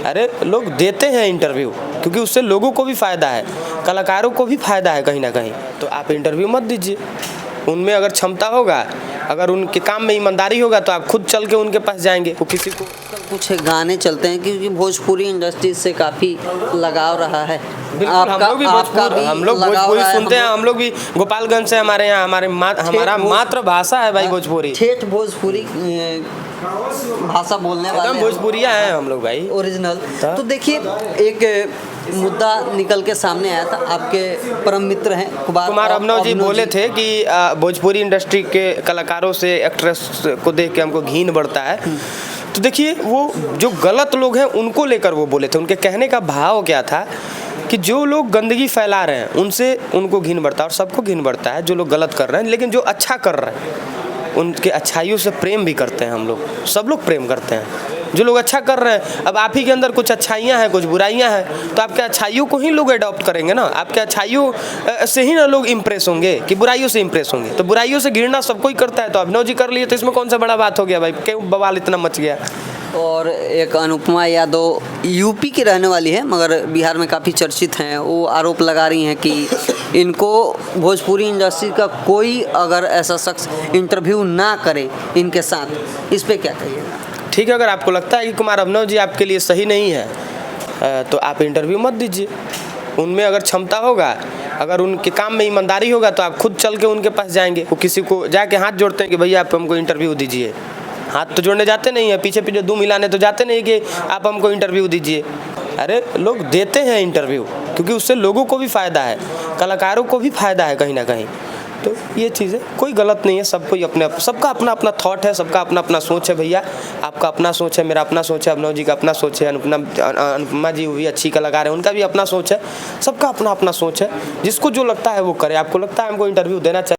अरे लोग देते हैं इंटरव्यू क्योंकि उससे लोगों को भी फ़ायदा है, कलाकारों को भी फ़ायदा है कहीं ना कहीं। तो आप इंटरव्यू मत दीजिए। उनमें अगर क्षमता होगा, अगर उनके काम में ईमानदारी होगा तो आप खुद चल के उनके पास जाएंगे। वो किसी को कुछ गाने चलते हैं क्योंकि भोजपुरी इंडस्ट्री से काफ़ी लगाव रहा है। हम लोग भी भोजपुरी सुनते हैं। हम लोग भी गोपालगंज से, हमारे यहाँ हमारा मातृभाषा है भाई भोजपुरी। ठेठ भोजपुरी भाषा बोलने वाले भोजपुरिया हैं हम लोग भाई, ओरिजिनल। तो देखिए, एक मुद्दा निकल के सामने आया था। आपके परम मित्र हैं कुमार अभिनव जी बोले थे कि भोजपुरी इंडस्ट्री के कलाकारों से, एक्ट्रेस को देख के हमको घिन बढ़ता है। तो देखिए, वो जो गलत लोग हैं उनको लेकर वो बोले थे। उनके कहने का भाव क्या था कि जो लोग गंदगी फैला रहे हैं उनसे उनको घिन बढ़ता है, और सबको घिन बढ़ता है जो लोग गलत कर रहे हैं। लेकिन जो अच्छा कर रहे हैं उनके अच्छाइयों से प्रेम भी करते हैं हम लोग, सब लोग प्रेम करते हैं जो लोग अच्छा कर रहे हैं। अब आप ही के अंदर कुछ अच्छाइयाँ हैं, कुछ बुराइयाँ हैं, तो आपके अच्छाइयों को ही लोग अडॉप्ट करेंगे ना। आपके अच्छाइयों से ही ना लोग इम्प्रेस होंगे कि बुराइयों से इम्प्रेस होंगे। तो बुराइयों से घिरना सबको ही करता है। तो अभिनव जी कर लिए तो इसमें कौन सा बड़ा बात हो गया भाई, क्यों बवाल इतना मच गया। और एक अनुपमा यादव यूपी की रहने वाली है मगर बिहार में काफ़ी चर्चित हैं। वो आरोप लगा रही हैं कि इनको भोजपुरी इंडस्ट्री का कोई अगर ऐसा शख्स इंटरव्यू ना करे इनके साथ, इस पे क्या कहिएगा? ठीक है, अगर आपको लगता है कि कुमार अभिनव जी आपके लिए सही नहीं है तो आप इंटरव्यू मत दीजिए। उनमें अगर क्षमता होगा, अगर उनके काम में ईमानदारी होगा तो आप खुद चल के उनके पास जाएंगे। वो किसी को जाके हाथ जोड़ते हैं कि भैया आप हमको इंटरव्यू दीजिए। हाथ तो जोड़ने जाते नहीं है, पीछे पीछे दूं मिलाने तो जाते नहीं कि आप हमको इंटरव्यू दीजिए। अरे लोग देते हैं इंटरव्यू क्योंकि उससे लोगों को भी फ़ायदा है, कलाकारों को भी फ़ायदा है कहीं ना कहीं। तो ये चीज़ें कोई गलत नहीं है। सबको सबका अपना अपना थॉट है, सबका अपना अपना सोच है। भैया आपका अपना सोच है, मेरा अपना सोच है, अभिनव जी का अपना सोच है, अनुपमा जी भी अच्छी कलाकार है, उनका भी अपना सोच है। सबका अपना अपना सोच है। जिसको जो लगता है वो करे। आपको लगता है हमको इंटरव्यू देना चाहिए।